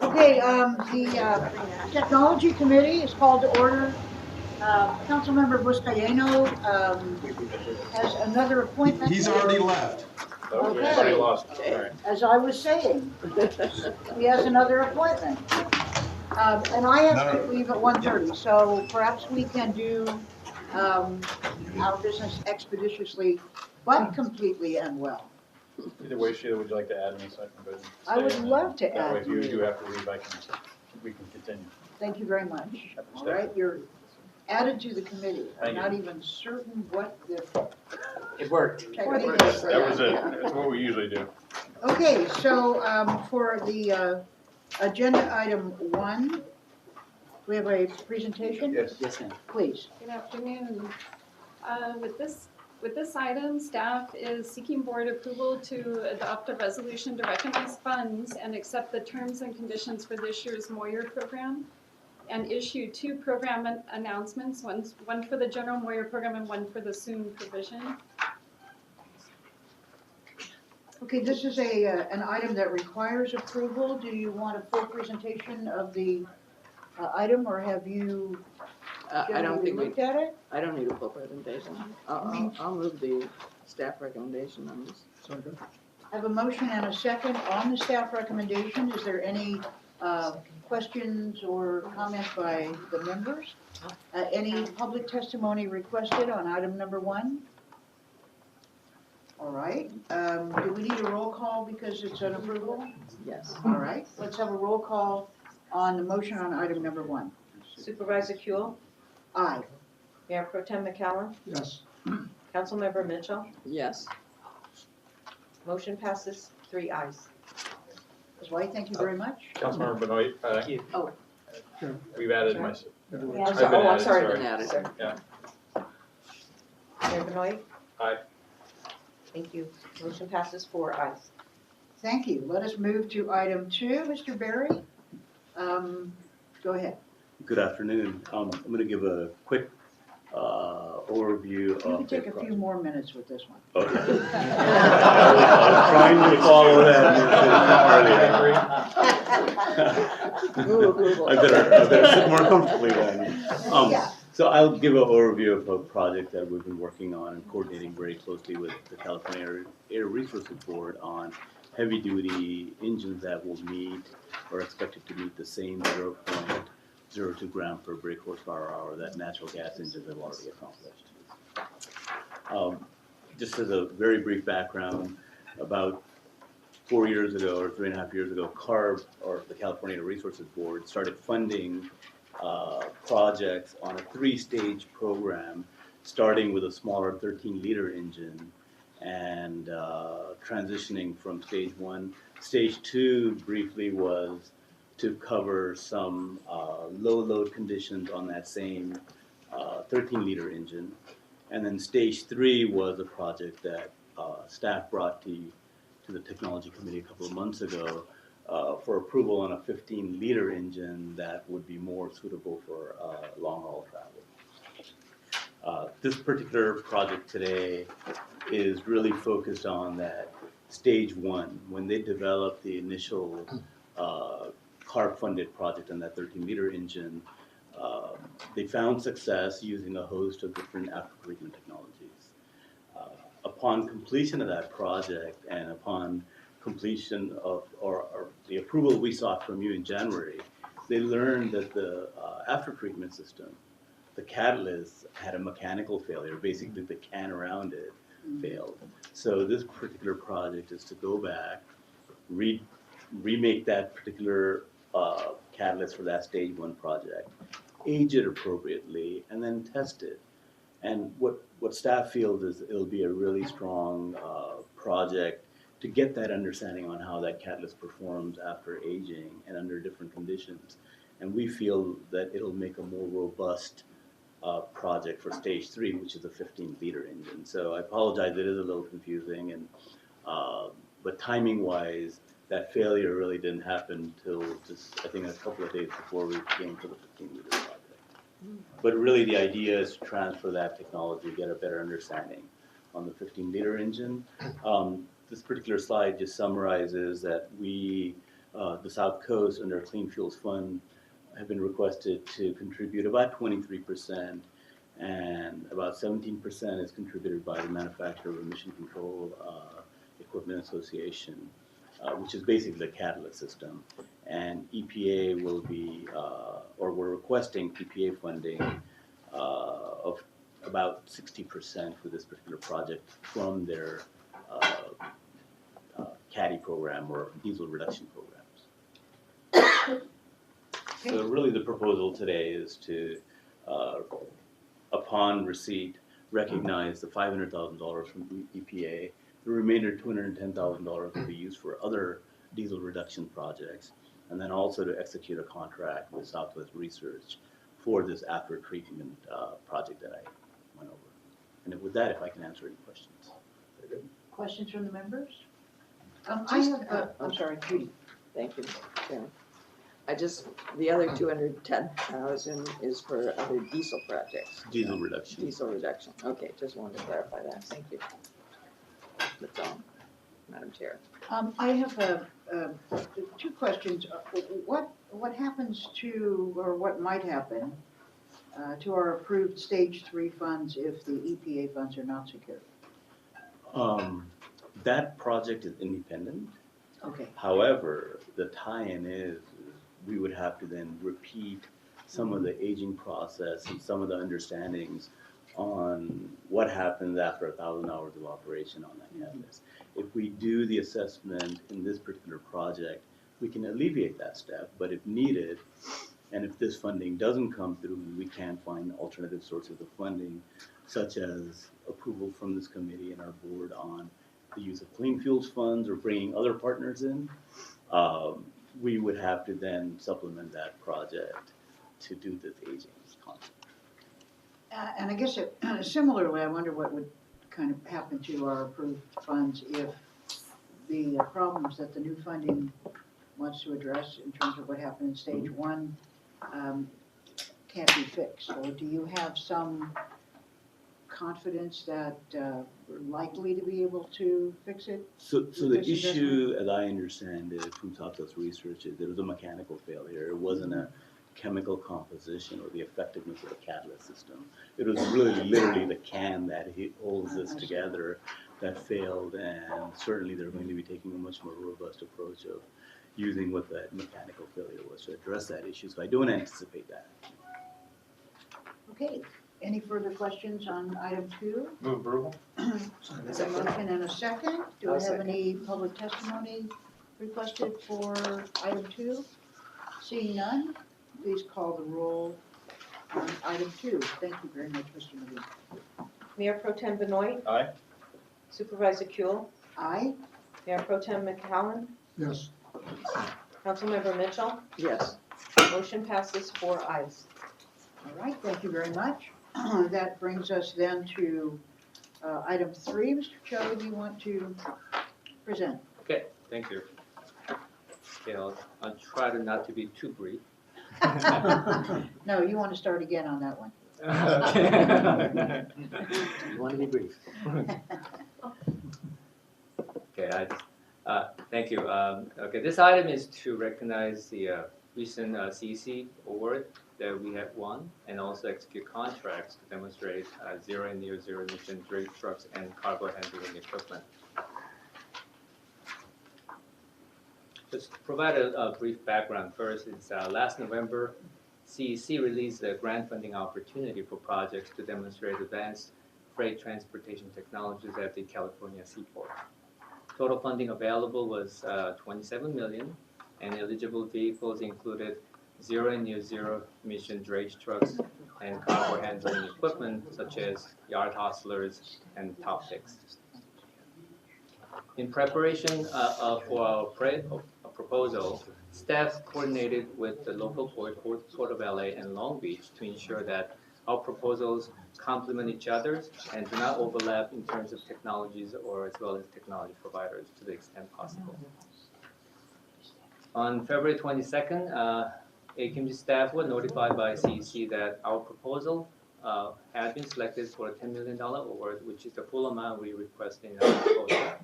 Okay, the Technology Committee is called to order. Councilmember Buscaino has another appointment. He's already left. Okay. I already lost it. Okay. All right. As I was saying, he has another appointment. And I have to leave at 1:30, so perhaps we can do our business expeditiously, but completely and well. Either way, Sheila, would you like to add me so I can go? I would love to That way, add if you you. do have to leave, we can continue. Thank you very much. All right, you're added to the committee. I'm Thank you. not even certain what the It worked. technique is for That was it. that. That's what we usually do. Okay, so for the agenda item 1, we have a presentation? Yes. Yes, ma'am. Please. Good afternoon. With this item, staff is seeking board approval to adopt a resolution to recognize funds and accept the terms and conditions for this year's Moyer program and issue 2 program announcements, one for the general Moyer program and one for the soon provision. Okay, this is an item that requires approval. Do you want a full presentation of the item, or have you I don't generally think looked at it? I don't need a full presentation. I'll move the staff recommendation on this. I have a motion and a second on the staff recommendation. Is there any questions or comments by the members? Any public testimony requested on item number 1? All right, do we need a roll call because it's an approval? Yes. All right, let's have a roll call on the motion on item number 1. Supervisor Kuehl, Aye. Mayor Pro Tem McCallum, Yes. Councilmember Mitchell, Yes. motion passes 3 ayes. Ms. White, thank you very much. Councilmember Benoit, Thank you. we've added my, I'm I've been added, sorry. sorry. Been added. Sorry. Yeah. Mayor Benoit? Aye. Thank you. Motion passes 4 ayes. Thank you. Let us move to item 2. Mr. Berry, go ahead. Good afternoon. I'm going to give a quick overview You of can the take a few more minutes with this one. Okay. I was trying to follow that. Move approval. I better sit more comfortably then. Yeah. So I'll give an overview of a project that we've been working on and coordinating very closely with the California Air Resources Board on heavy-duty engines that will meet or expected to meet the same 0.02 gram per brake horsepower hour that natural gas engines have already accomplished. Just as a very brief background, about 4 years ago or 3.5 years ago, CARB, or the California Air Resources Board, started funding projects on a 3-stage program, starting with a smaller 13-liter engine and transitioning from stage 1. Stage 2 briefly was to cover some low load conditions on that same 13-liter engine. And then stage 3 was a project that staff brought to the Technology Committee a couple of months ago for approval on a 15-liter engine that would be more suitable for long-haul travel. This particular project today is really focused on that stage 1. When they developed the initial CARB-funded project on that 13-liter engine, they found success using a host of different after-treatment technologies. Upon completion of that project and upon completion of, or the approval we sought from you in January, they learned that the after-treatment system, the catalyst, had a mechanical failure. Basically, the can around it failed. So this particular project is to go back, remake that particular catalyst for that stage 1 project, age it appropriately, and then test it. And what staff feels is it'll be a really strong project to get that understanding on how that catalyst performs after aging and under different conditions. And we feel that it'll make a more robust project for stage 3, which is a 15-liter engine. So I apologize, it is a little confusing, and but timing-wise, that failure really didn't happen until just, I think, a couple of days before we came to the 15-liter project. But really, the idea is to transfer that technology, get a better understanding on the 15-liter engine. This particular slide just summarizes that we the South Coast under Clean Fuels Fund have been requested to contribute about 23%, and about 17% is contributed by the Manufacturer of Emission Control Equipment Association, which is basically the catalyst system. And EPA will be, or we're requesting EPA funding of about 60% for this particular project from their CADI program or diesel reduction programs. So really the proposal today is to, upon receipt, recognize the $500,000 from EPA. The remainder $210,000 will be used for other diesel reduction projects, and then also to execute a contract with Southwest Research for this after treatment project that I went over. And with that, if I can answer any questions. Questions from the members? I have, I'm sorry, Judy. Thank you, Chairman. The other 210,000 is for other diesel projects. Diesel reduction. Diesel reduction, okay, just wanted to clarify that, thank you. That's all, Madam Chair. I have two questions. What happens to, or what might happen to our approved stage 3 funds if the EPA funds are not secured? That project is independent. Okay. However, the tie-in is we would have to then repeat some of the aging process and some of the understandings on what happens after 1,000 hours of operation on that catalyst. If we do the assessment in this particular project, we can alleviate that step, but if needed, and if this funding doesn't come through and we can't find alternative sources of funding, such as approval from this committee and our board on the use of clean fuels funds or bringing other partners in, we would have to then supplement that project to do this aging concept. And I guess similarly, I wonder what would kind of happen to our approved funds if the problems that the new funding wants to address in terms of what happened in stage 1 can't be fixed. Or do you have some confidence that we're likely to be able to fix it? So the issue, as I understand it, from Southwest Research, is there was a mechanical failure. It wasn't a chemical composition or the effectiveness of the catalyst system. It was really literally the can that holds this together that failed, and certainly they're going to be taking a much more robust approach of using what that mechanical failure was to address that issue. So I don't anticipate that. Okay. Any further questions on item 2? Move approval. There's a motion and a second. Do we have any public testimony requested for item 2? Seeing none, please call the roll on item 2. Thank you very much, Mr. Medina. Mayor Pro Tem Benoit, Aye. Supervisor Kuehl, Aye. Mayor Pro Tem McCollum, Yes. Councilmember Mitchell, Yes, motion passes 4 ayes. All right, thank you very much. That brings us then to item 3. Mr. Cho, do you want to present? Okay, thank you. Okay, I'll try to not to be too brief. No, you want to start again on that one. Okay. you want to be brief. Okay, thank you. Okay, this item is to recognize the recent CEC award that we have won, and also execute contracts to demonstrate zero and near zero emission dredge trucks and cargo handling equipment. Just to provide a brief background first, it's last November, CEC released a grant funding opportunity for projects to demonstrate advanced freight transportation technologies at the California seaport. Total funding available was $27 million, and eligible vehicles included zero and near zero emission dredge trucks and cargo handling equipment such as yard hostlers and top picks. In preparation for our proposal, staff coordinated with the local Port of LA and Long Beach to ensure that our proposals complement each other and do not overlap in terms of technologies or as well as technology providers to the extent possible. On February 22nd, SCAQMD staff were notified by CEC that our proposal had been selected for a $10 million award, which is the full amount we requested in our proposal.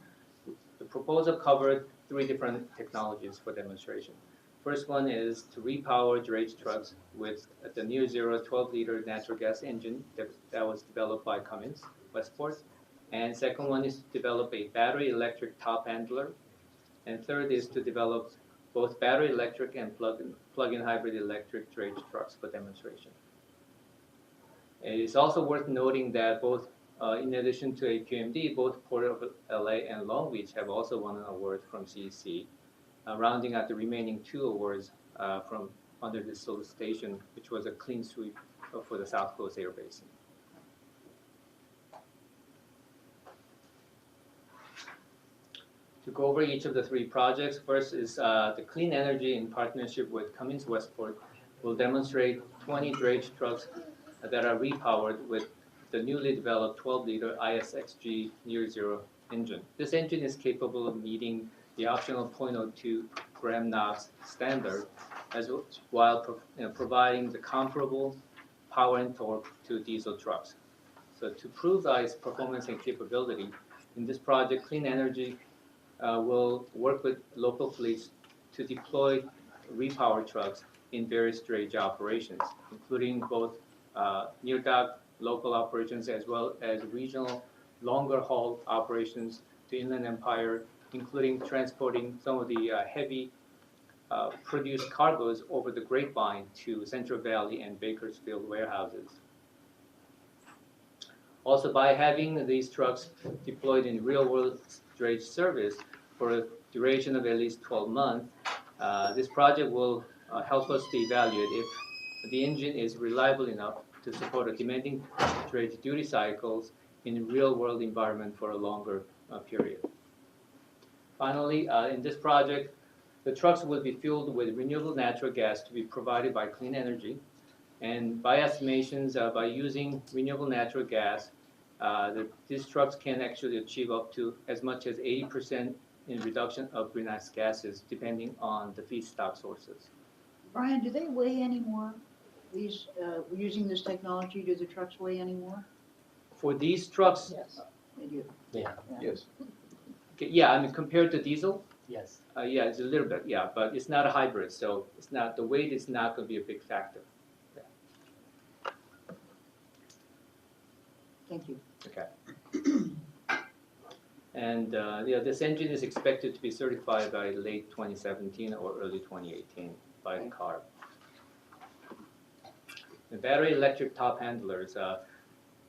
The proposal covered 3 different technologies for demonstration. First one is to repower drayage trucks with the near zero 12-liter natural gas engine that was developed by Cummins Westport. And second one is to develop a battery electric top handler. And third is to develop both battery electric and plug-in hybrid electric drayage trucks for demonstration. It is also worth noting that both, in addition to SCAQMD, both Port of LA and Long Beach have also won an award from CEC, rounding out the remaining 2 awards from under this solicitation, which was a clean sweep for the South Coast Air Basin. To go over each of the 3 projects, first is the clean energy in partnership with Cummins Westport will demonstrate 20 drayage trucks that are repowered with the newly developed 12-liter ISXG near zero engine. This engine is capable of meeting the optional 0.02 gram NOx standard, while providing the comparable power and torque to diesel trucks. So to prove its performance and capability, in this project, Clean Energy will work with local fleets to deploy repower trucks in various drayage operations, including both near dock local operations as well as regional longer haul operations to Inland Empire, including transporting some of the heavy produced cargoes over the Grapevine to Central Valley and Bakersfield warehouses. Also, by having these trucks deployed in real-world drayage service for a duration of at least 12 months, this project will help us to evaluate if the engine is reliable enough to support a demanding drayage duty cycles in a real-world environment for a longer period. Finally, in this project, the trucks will be fueled with renewable natural gas to be provided by Clean Energy. And by estimations, by using renewable natural gas, these trucks can actually achieve up to as much as 80% in reduction of greenhouse gases, depending on the feedstock sources. Brian, do they weigh any more? These, using this technology, do the trucks weigh any more? For these trucks, Yes. They do. Yes. okay, yeah, I mean, compared to diesel, Yes. yeah, it's a little bit, yeah, but it's not a hybrid, so it's not, the weight is not going to be a big factor. Thank you. Okay. And yeah, this engine is expected to be certified by late 2017 or early 2018 by the CARB. The battery electric top handlers.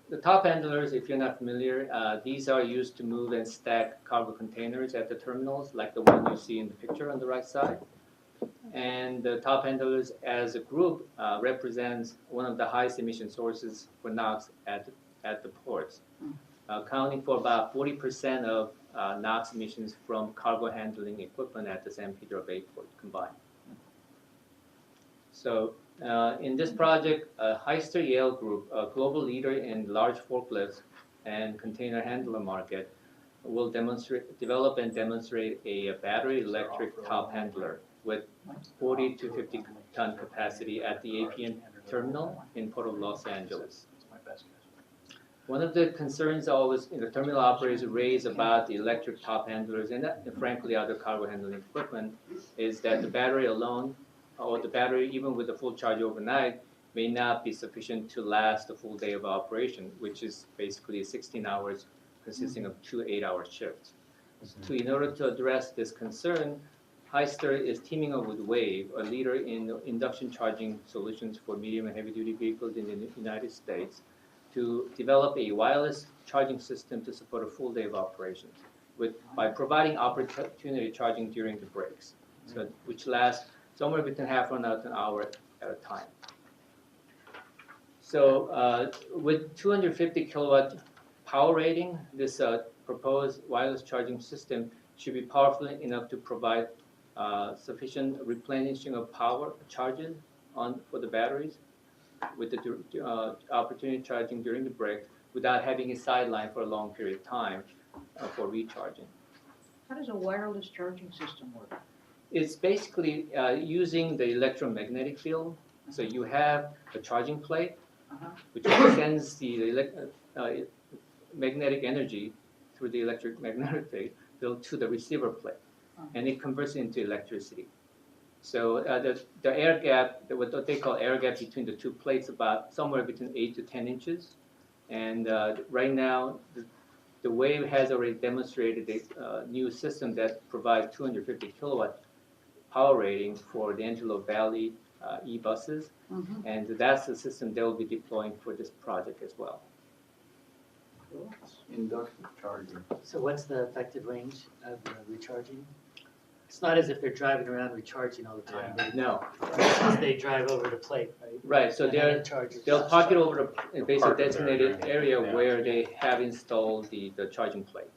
The top handlers, if you're not familiar, these are used to move and stack cargo containers at the terminals, like the one you see in the picture on the right side. And the top handlers as a group represents one of the highest emission sources for NOx at the ports, accounting for about 40% of NOx emissions from cargo handling equipment at the San Pedro Bay Port combined. So in this project, Hyster Yale Group, a global leader in large forklifts and container handler market, will develop and demonstrate a battery electric top handler with 40 to 50 ton capacity at the APN terminal in Port of Los Angeles. One of the concerns always the terminal operators raise about the electric top handlers and frankly other cargo handling equipment is that the battery alone, or the battery even with a full charge overnight, may not be sufficient to last a full day of operation, which is basically 16 hours consisting of 2 8-hour shifts. So in order to address this concern, Hyster is teaming up with Wave, a leader in induction charging solutions for medium and heavy duty vehicles in the United States, to develop a wireless charging system to support a full day of operations by providing opportunity charging during the breaks, so, which lasts somewhere between half an hour to an hour at a time. So with 250 kilowatt power rating, this proposed wireless charging system should be powerful enough to provide sufficient replenishing of power charges for the batteries with the opportunity charging during the break without having a sideline for a long period of time for recharging. How does a wireless charging system work? It's basically using the electromagnetic field. So you have a charging plate, which sends the magnetic energy through the electric magnetic field built to the receiver plate, and it converts it into electricity. So the air gap, what they call air gap between the two plates, about somewhere between 8 to 10 inches. And right now, the Wave has already demonstrated a new system that provides 250 kilowatt power rating for the Antelope Valley e-buses. And that's the system they will be deploying for this project as well. Inductive charging. So what's the effective range of the recharging? It's not as if they're driving around recharging all the time. No, They drive over the plate, right? right, so And then they're it charges. they'll park it over the basically Park it there, designated yeah. area Yeah. where they have installed the charging plate.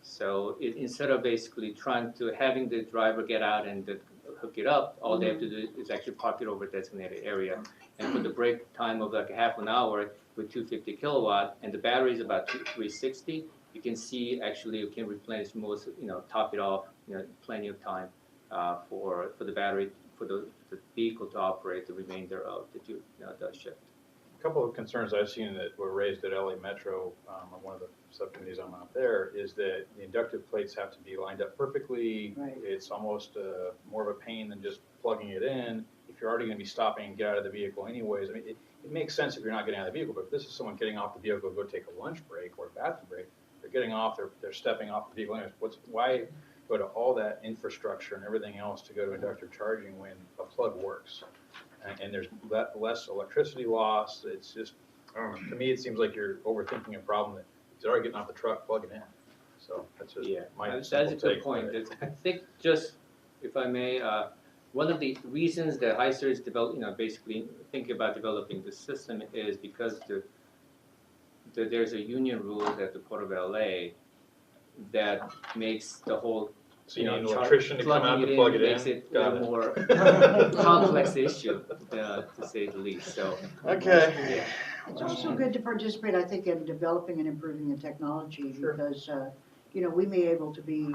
So instead of basically trying to having the driver get out and hook it up, all they have to do is actually park it over a designated area. And for the break time of like a half an hour with 250 kilowatt and the battery is about 360, you can see actually you can replenish most, top it off, plenty of time for the battery, for the vehicle to operate the remainder of the shift. A couple of concerns I've seen that were raised at LA Metro on one of the subcommittees I'm on there is that the inductive plates have to be lined up perfectly. Right. It's almost more of a pain than just plugging it in. If you're already going to be stopping and get out of the vehicle anyways, I mean, it makes sense if you're not getting out of the vehicle, but if this is someone getting off the vehicle to go take a lunch break or a bathroom break, they're getting off, they're stepping off the vehicle anyways. Why go to all that infrastructure and everything else to go to inductive charging when a plug works? And there's less electricity loss. It's just, I don't know, to me, it seems like you're overthinking a problem that they're already getting off the truck, plug it in. So that's just my That's a simple good take. point. I think just, if I may, one of the reasons that HISER is basically thinking about developing this system is because there's a union rule at the Port of LA that makes the whole So you need an electrician to come out to plug it in? Makes it Got a it. more complex issue, to say the least, so. Okay. It's also good to participate, I think, in developing and improving the technology because, we may be able to be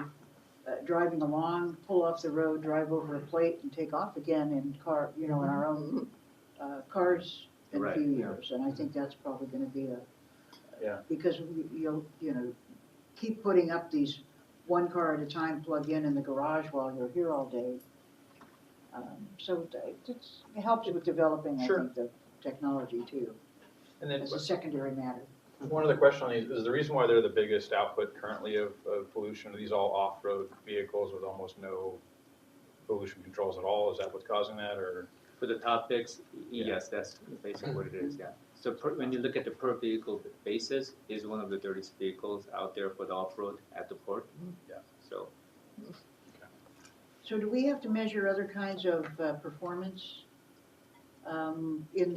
driving along, pull off the road, drive over a plate and take off again in our own cars in a Right, few yeah. years. And I think that's probably going to be Yeah. because you'll, keep putting up these one car at a time plug in the garage while you're here all day. So it helps with developing, I Sure. think, the technology too. And then It's a secondary matter. one other question on these, is the reason why they're the biggest output currently of pollution, are these all off-road vehicles with almost no pollution controls at all? Is that what's causing that, or? For the topics, Yeah. yes, that's basically what it is, yeah. So when you look at the per vehicle basis, is one of the dirtiest vehicles out there for the off-road at the port. Yeah. So, So do we have to measure other kinds of performance in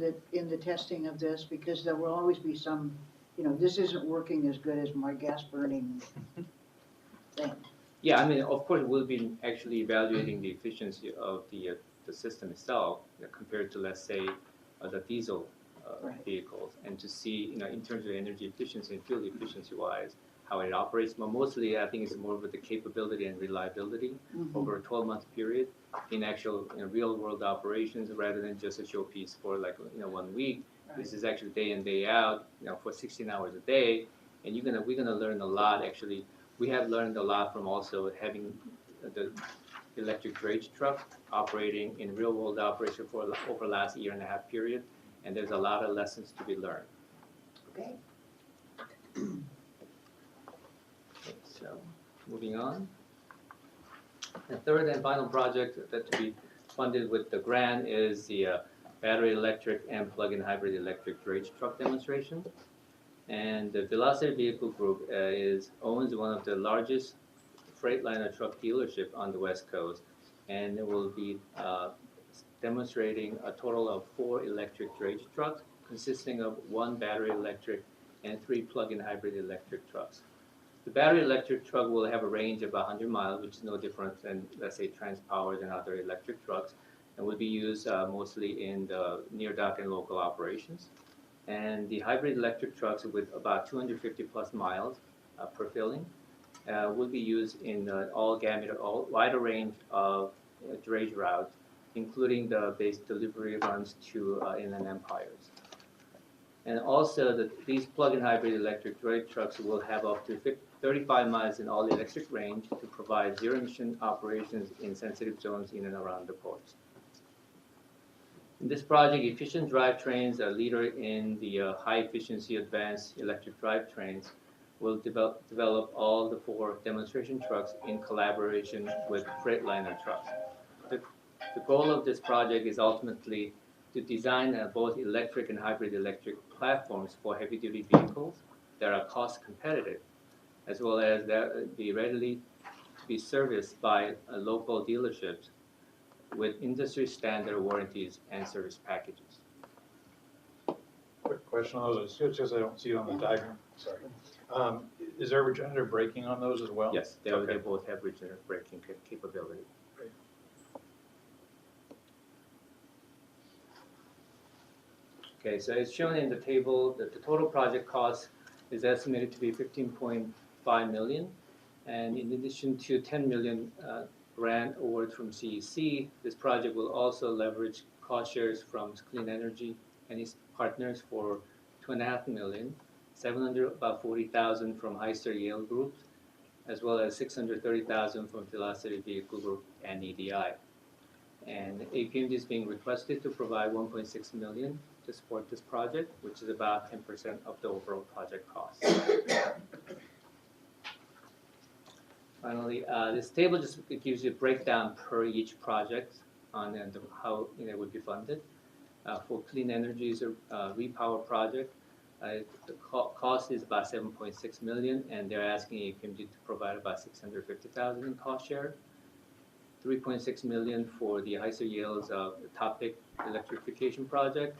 the testing of this? Because there will always be some, this isn't working as good as my gas burning thing. yeah, I mean, of course, we'll be actually evaluating the efficiency of the system itself compared to, let's say, the diesel Right. vehicles, and to see, in terms of energy efficiency and fuel efficiency wise, how it operates. But mostly, I think it's more with the capability and reliability over a 12-month period in actual real world operations, rather than just a showpiece for 1 week. Right. This is actually day in, day out, for 16 hours a day, and we're gonna learn a lot. Actually, we have learned a lot from also having the electric drayage truck operating in real world operation for over the last 1.5 year period, and there's a lot of lessons to be learned. Okay. So, moving on. The third and final project that to be funded with the grant is the battery electric and plug-in hybrid electric drayage truck demonstration. And the Velocity Vehicle Group owns one of the largest Freightliner truck dealership on the West Coast, and it will be demonstrating a total of 4 electric drayage trucks, consisting of 1 battery electric and 3 plug-in hybrid electric trucks. The battery electric truck will have a range of 100 miles, which is no different than, let's say, TransPowered and other electric trucks, and will be used mostly in the near dock and local operations. And the hybrid electric trucks with about 250 plus miles per filling will be used in all wider range of drayage routes, including the base delivery runs to inland empires. And also these plug-in hybrid electric dray trucks will have up to 35 miles in all-electric range to provide zero-emission operations in sensitive zones in and around the ports. In this project, Efficient Drivetrains, a leader in the high-efficiency advanced electric drivetrains, will develop all the 4 demonstration trucks in collaboration with Freightliner trucks. The goal of this project is ultimately to design both electric and hybrid electric platforms for heavy-duty vehicles that are cost competitive, as well as that be readily to be serviced by local dealerships with industry standard warranties and service packages. Quick question on those, it's just I don't see it on the diagram, sorry. Is there regenerative braking on those as well? Yes, they Okay. both have regenerative braking capability. Great. Okay, so it's shown in the table that the total project cost is estimated to be 15.5 million. And in addition to 10 million grant award from CEC, this project will also leverage cost shares from Clean Energy and its partners for 2.5 million, about 40,000 from Heister Yale Group, as well as 630,000 from Velocity Vehicle Group and EDI. And AQMD is being requested to provide 1.6 million to support this project, which is about 10% of the overall project cost. Finally, this table just gives you a breakdown per each project on and how it would be funded. For Clean Energy's repower project, the cost is about 7.6 million, and they're asking AQMD to provide about 650,000 in cost share. 3.6 million for the Heiser Yale's Topic electrification project,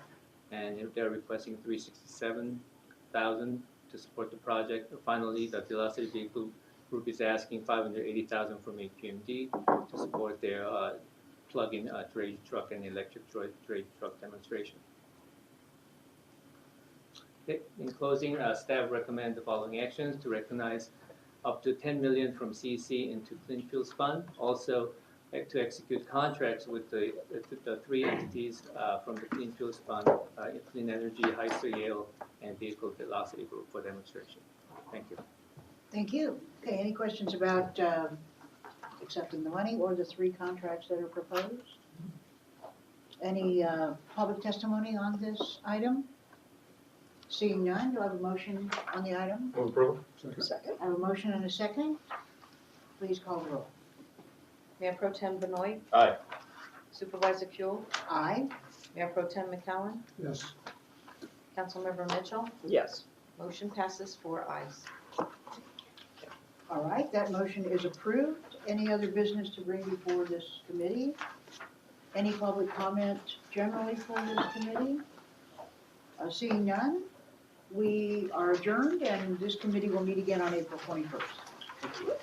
and they're requesting 367,000 to support the project. Finally, the Velocity Vehicle Group is asking 580,000 from AQMD to support their plug-in dray truck and electric dray truck demonstration. Okay. In closing, staff recommend the following actions: to recognize up to 10 million from CEC into Clean Fuels Fund. Also, to execute contracts with the 3 entities from the Clean Fuels Fund, Clean Energy, Heiser Yale, and Vehicle Velocity Group for demonstration. Thank you. Thank you. Okay, any questions about accepting the money or the 3 contracts that are proposed? Any public testimony on this item? Seeing none, do I have a motion on the item? Move approval. Second. I have a motion and a second. Please call the roll. Mayor Pro Tem Benoit, Aye. Supervisor Kuehl, Aye. Mayor Pro Tem McCowen, Yes. Councilmember Mitchell, Yes. motion passes 4 ayes. All right, that motion is approved. Any other business to bring before this committee? Any public comment generally for this committee? Seeing none, we are adjourned, and this committee will meet again on April 21st.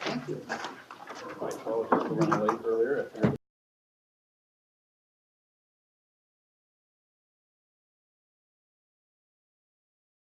Thank you. My apologies for running late earlier.